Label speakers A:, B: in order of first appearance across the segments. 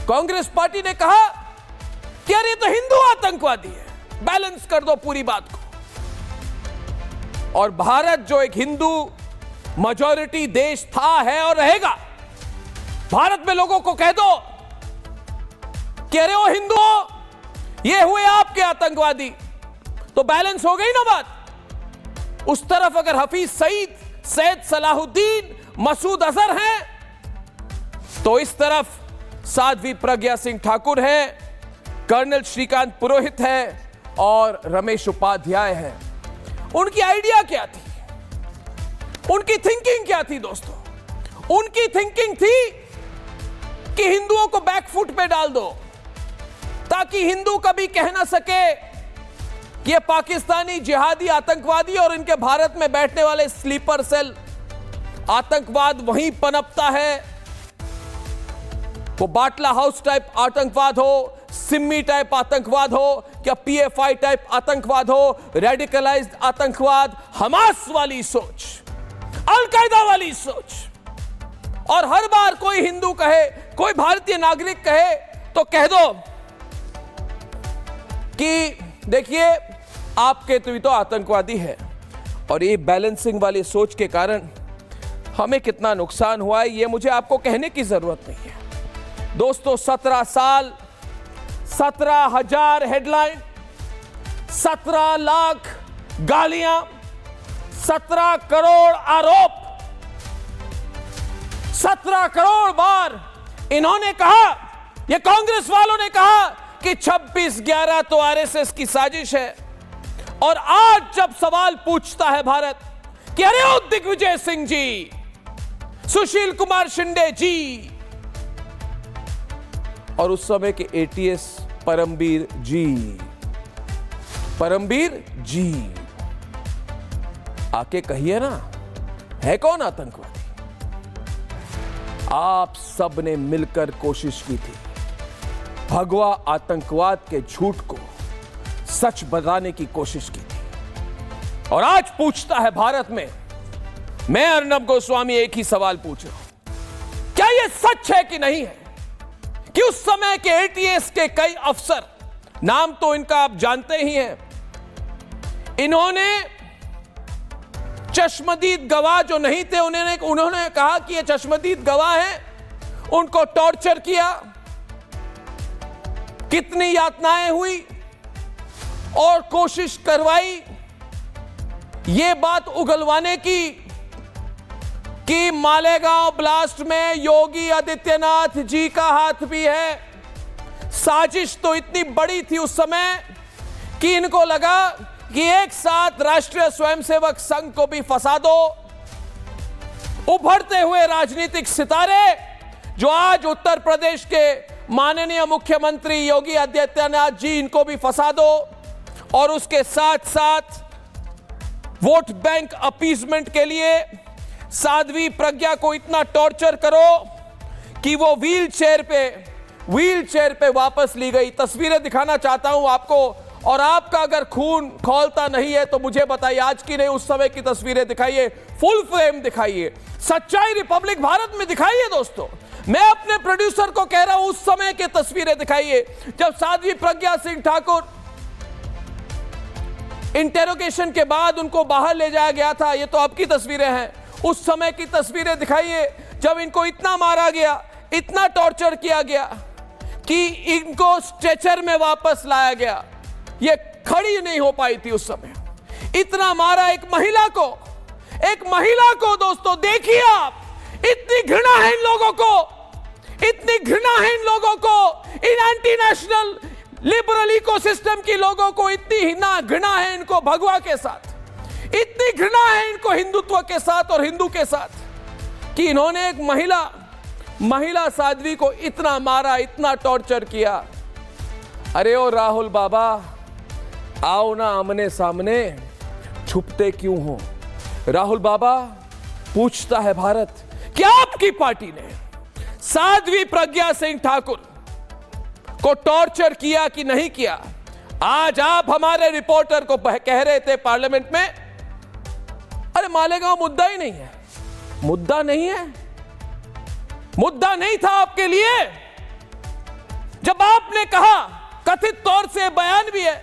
A: Congress party ने कहा कि अरे तो हिंदू आतंकवादी है, बैलेंस कर दो पूरी बात को। और भारत जो एक हिंदू मेजॉरिटी देश था, है और रहेगा, भारत में लोगों को कह दो कि अरे वो हिंदुओं, ये हुए आपके आतंकवादी, तो बैलेंस हो गई ना बात। उस तरफ अगर हफीज सईद, सैयद सलाहुद्दीन, मसूद अजहर हैं, तो इस तरफ साध्वी प्रज्ञा सिंह ठाकुर है, कर्नल श्रीकांत पुरोहित है और रमेश उपाध्याय है। उनकी आइडिया क्या थी, उनकी थिंकिंग क्या थी दोस्तों? उनकी थिंकिंग थी कि हिंदुओं को बैकफुट पे डाल दो, ताकि हिंदू कभी कह ना सके कि ये पाकिस्तानी जिहादी आतंकवादी और इनके भारत में बैठने वाले स्लीपर सेल आतंकवाद वहीं पनपता है। वो बाटला हाउस टाइप आतंकवाद हो, सिम्मी टाइप आतंकवाद हो, या पीएफआई टाइप आतंकवाद हो, रेडिकलाइज्ड आतंकवाद, हमास वाली सोच, अल-कायदा वाली सोच। और हर बार कोई हिंदू कहे, कोई भारतीय नागरिक कहे, तो कह दो कि देखिए आपके तो आतंकवादी है। और ये बैलेंसिंग वाली सोच के कारण हमें कितना नुकसान हुआ है, ये मुझे आपको कहने की जरूरत नहीं है दोस्तों। 17 साल, 17,000 हेडलाइन, 17 लाख गालियां, 17 करोड़ आरोप, 17 करोड़ बार इन्होंने कहा, ये कांग्रेस वालों ने कहा कि 26/11 तो आरएसएस की साजिश है। और आज जब सवाल पूछता है भारत कि अरे ओ दिग्विजय सिंह जी, सुशील कुमार शिंदे जी, और उस समय के एटीएस परमबीर जी, आके कहिए ना, है कौन आतंकवादी? आप सब ने मिलकर कोशिश की थी भगवा आतंकवाद के झूठ को सच बताने की कोशिश की थी। और आज पूछता है भारत में, मैं अर्नब गोस्वामी एक ही सवाल पूछ रहा हूं, क्या यह सच है कि नहीं है कि उस समय के एटीएस के कई अफसर, नाम तो इनका आप जानते ही हैं, इन्होंने चश्मदीद गवाह जो नहीं थे, उन्होंने कहा कि ये चश्मदीद गवाह हैं, उनको टॉर्चर किया, कितनी यातनाएं हुई और कोशिश करवाई ये बात उगलवाने की कि मालेगांव ब्लास्ट में योगी आदित्यनाथ जी का हाथ भी है। साजिश तो इतनी बड़ी थी उस समय कि इनको लगा कि एक साथ राष्ट्रीय स्वयंसेवक संघ को भी फंसा दो। उभरते हुए राजनीतिक सितारे जो आज उत्तर प्रदेश के माननीय मुख्यमंत्री योगी आदित्यनाथ जी, इनको भी फंसा दो। और उसके साथ साथ वोट बैंक अपीजमेंट के लिए साध्वी प्रज्ञा को इतना टॉर्चर करो कि वो व्हीलचेयर पे वापस ली गई। तस्वीरें दिखाना चाहता हूं आपको, और आपका अगर खून खौलता नहीं है तो मुझे बताइए, आज की नहीं उस समय की तस्वीरें दिखाइए, फुल फ्रेम दिखाइए, सच्चाई रिपब्लिक भारत में दिखाइए दोस्तों। मैं अपने प्रोड्यूसर को कह रहा हूं उस समय की तस्वीरें दिखाइए जब साध्वी प्रज्ञा सिंह ठाकुर इंटेरोगेशन के बाद उनको बाहर ले जाया गया था। ये तो आपकी तस्वीरें हैं, उस समय की तस्वीरें दिखाइए जब इनको इतना मारा गया, इतना टॉर्चर किया गया कि इनको स्ट्रेचर में वापस लाया गया। ये खड़ी नहीं हो पाई थी उस समय, इतना मारा एक महिला को दोस्तों। देखिए आप, इतनी घृणा है इन लोगों को, इतनी घृणा है इन लोगों को, इन एंटी नेशनल लिबरल इकोसिस्टम की लोगों को इतनी घृणा है इनको भगवा के साथ, इतनी घृणा है इनको हिंदुत्व के साथ और हिंदू के साथ कि इन्होंने एक महिला साध्वी को इतना मारा, इतना टॉर्चर किया। अरे ओ राहुल बाबा, आओ ना आमने सामने, छुपते क्यों हो? राहुल बाबा, पूछता है भारत, क्या आपकी पार्टी ने साध्वी प्रज्ञा सिंह ठाकुर को टॉर्चर किया कि नहीं किया? आज आप हमारे रिपोर्टर को कह रहे थे पार्लियामेंट में, अरे मालेगांव मुद्दा ही नहीं है। मुद्दा नहीं है, मुद्दा नहीं था आपके लिए। इन्होंने कहा, कथित तौर से बयान भी है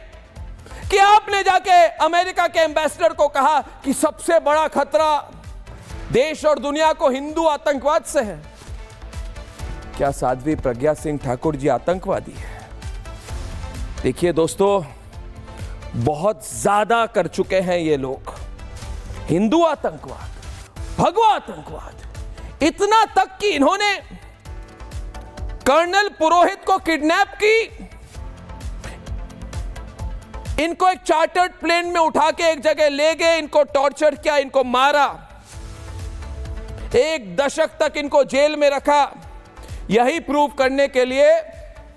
A: कि आपने जाके अमेरिका के एम्बेसडर को कहा कि सबसे बड़ा खतरा देश और दुनिया को हिंदू आतंकवाद से है। क्या साध्वी प्रज्ञा सिंह ठाकुर जी आतंकवादी है? देखिए दोस्तों, बहुत ज्यादा कर चुके हैं ये लोग। हिंदू आतंकवाद, भगवा आतंकवाद, इतना तक कि इन्होंने कर्नल पुरोहित को किडनैप की, इनको एक चार्टर्ड प्लेन में उठा के एक जगह ले गए, इनको टॉर्चर किया, इनको मारा, 1 दशक तक इनको जेल में रखा, यही प्रूव करने के लिए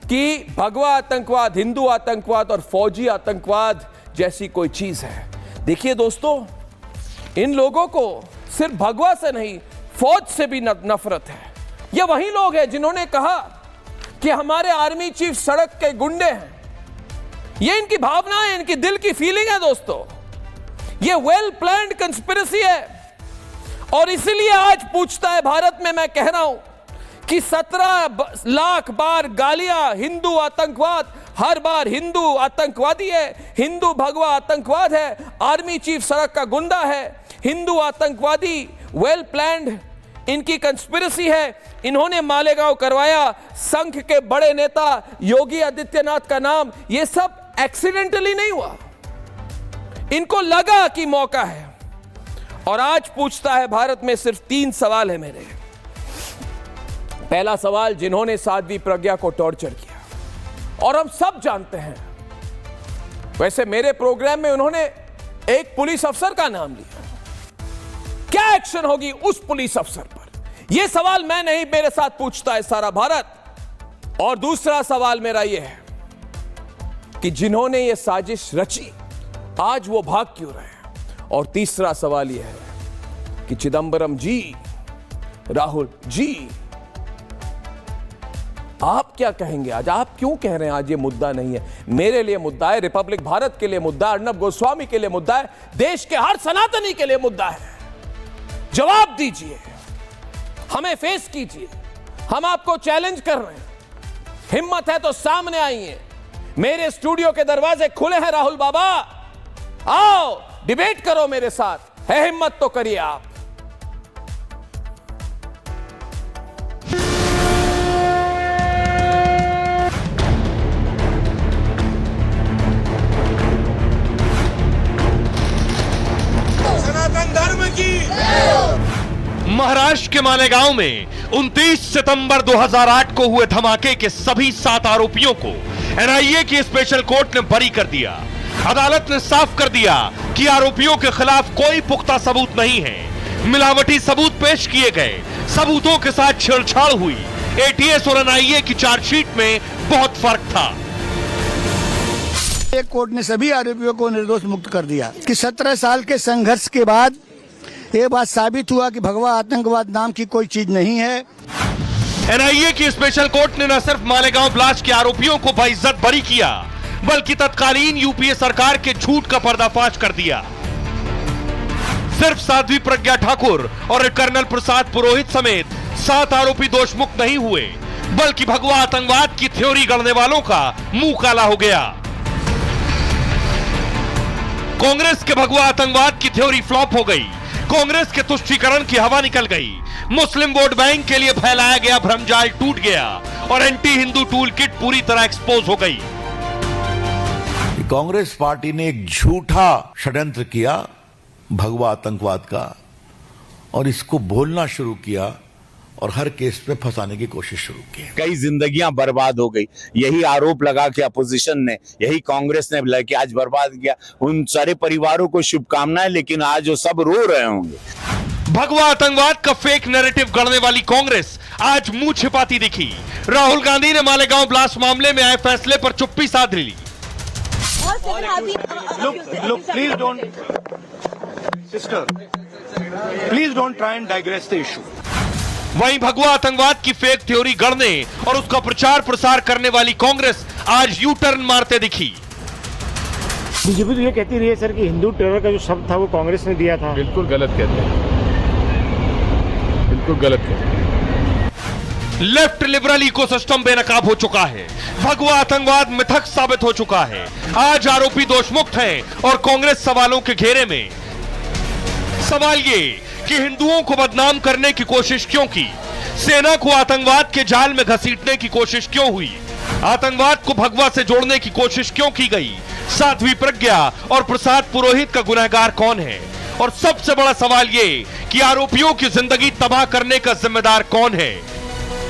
A: कि भगवा आतंकवाद, हिंदू आतंकवाद और फौजी आतंकवाद जैसी कोई चीज है। देखिए दोस्तों, इन लोगों को सिर्फ भगवा से नहीं, फौज से भी नफरत है। ये वही लोग हैं जिन्होंने कहा कि हमारे आर्मी चीफ सड़क के गुंडे हैं। ये इनकी भावना है, इनकी दिल की फीलिंग है दोस्तों। ये वेल प्लान्ड कंस्पिरेसी है और इसीलिए आज पूछता है भारत में, मैं कह रहा हूं कि 17 लाख बार गालियां हिंदू आतंकवाद, हर बार हिंदू आतंकवादी है, हिंदू भगवा आतंकवाद है, आर्मी चीफ सड़क का गुंडा है, हिंदू आतंकवादी, वेल प्लान्ड इनकी कंस्पिरेसी है। इन्होंने मालेगांव करवाया, संघ के बड़े नेता योगी आदित्यनाथ का नाम, यह सब एक्सीडेंटली नहीं हुआ, इनको लगा कि मौका है। और आज पूछता है भारत में, सिर्फ 3 सवाल है मेरे। पहला सवाल, जिन्होंने साध्वी प्रज्ञा को टॉर्चर किया, और हम सब जानते हैं, वैसे मेरे प्रोग्राम में उन्होंने एक पुलिस अफसर का नाम लिया, क्या एक्शन होगी उस पुलिस अफसर पर? यह सवाल मैं नहीं, मेरे साथ पूछता है सारा भारत। और दूसरा सवाल मेरा यह है कि जिन्होंने यह साजिश रची, आज वो भाग क्यों रहे हैं? और तीसरा सवाल यह है कि चिदंबरम जी, राहुल जी, आप क्या कहेंगे आज? आप क्यों कह रहे हैं आज ये मुद्दा नहीं है? मेरे लिए मुद्दा है, रिपब्लिक भारत के लिए मुद्दा है, अर्नब गोस्वामी के लिए मुद्दा है, देश के हर सनातनी के लिए मुद्दा है। जवाब दीजिए, हमें फेस कीजिए, हम आपको चैलेंज कर रहे हैं। हिम्मत है तो सामने आइए, मेरे स्टूडियो के दरवाजे खुले हैं। राहुल बाबा, आओ डिबेट करो मेरे साथ, है हिम्मत तो करिए आप।
B: सनातन धर्म की।
C: महाराष्ट्र के मालेगांव में 29 सितंबर 2008 को हुए धमाके के सभी 7 आरोपियों को एनआईए की स्पेशल कोर्ट ने बरी कर दिया। अदालत ने साफ कर दिया कि आरोपियों के खिलाफ कोई पुख्ता सबूत नहीं है। मिलावटी सबूत पेश किए गए, सबूतों के साथ छेड़छाड़ हुई। एटीएस और एनआईए की चार्जशीट में बहुत फर्क था।
D: एक कोर्ट ने सभी आरोपियों को निर्दोष मुक्त कर दिया कि 17 साल के संघर्ष के बाद ये बात साबित हुआ कि भगवा आतंकवाद नाम की कोई चीज नहीं है।
C: एनआईए की स्पेशल कोर्ट ने न सिर्फ मालेगांव ब्लास्ट के आरोपियों को बाइज्जत बरी किया, बल्कि तत्कालीन यूपीए सरकार के झूठ का पर्दाफाश कर दिया। सिर्फ साध्वी प्रज्ञा ठाकुर और कर्नल प्रसाद पुरोहित समेत 7 आरोपी दोषमुक्त नहीं हुए, बल्कि भगवा आतंकवाद की थ्योरी गढ़ने वालों का मुंह काला हो गया। कांग्रेस के भगवा आतंकवाद की थ्योरी फ्लॉप हो गई। कांग्रेस के तुष्टीकरण की हवा निकल गई। मुस्लिम वोट बैंक के लिए फैलाया गया भ्रमजाल टूट गया और एंटी हिंदू टूल किट पूरी तरह एक्सपोज हो गई।
B: कांग्रेस पार्टी ने एक झूठा षड्यंत्र किया भगवा आतंकवाद का, और इसको बोलना शुरू किया और हर केस पे फंसाने की कोशिश शुरू की।
E: कई जिंदगियां बर्बाद हो गई। यही आरोप लगा के अपोजिशन ने, यही कांग्रेस ने लेके आज बर्बाद किया। उन सारे परिवारों को शुभकामनाएं, लेकिन आज वो सब रो रहे होंगे।
C: भगवा आतंकवाद का फेक नैरेटिव गढ़ने वाली कांग्रेस आज मुंह छिपाती दिखी। राहुल गांधी ने मालेगांव ब्लास्ट मामले में आए फैसले पर चुप्पी साध ली।
F: Please don't try and digress the issue.
C: वहीं भगवा आतंकवाद की फेक थ्योरी गढ़ने और उसका प्रचार प्रसार करने वाली कांग्रेस आज यू टर्न मारते दिखी।
G: बीजेपी तो ये कहती रही है सर कि हिंदू टेरर का जो शब्द था वो कांग्रेस ने दिया था।
H: बिल्कुल गलत कहते हैं, बिल्कुल गलत कहते हैं।
C: लेफ्ट लिबरल इकोसिस्टम बेनकाब हो चुका है, भगवा आतंकवाद मिथक साबित हो चुका है। आज आरोपी दोषमुक्त हैं और कांग्रेस सवालों के घेरे में। सवाल ये कि हिंदुओं को बदनाम करने की कोशिश क्यों की, सेना को आतंकवाद के जाल में घसीटने की कोशिश क्यों हुई, आतंकवाद को भगवा से जोड़ने की कोशिश क्यों की गई, साध्वी प्रज्ञा और प्रसाद पुरोहित का गुनहगार कौन है, और सबसे बड़ा सवाल ये कि आरोपियों की जिंदगी तबाह करने का जिम्मेदार कौन है।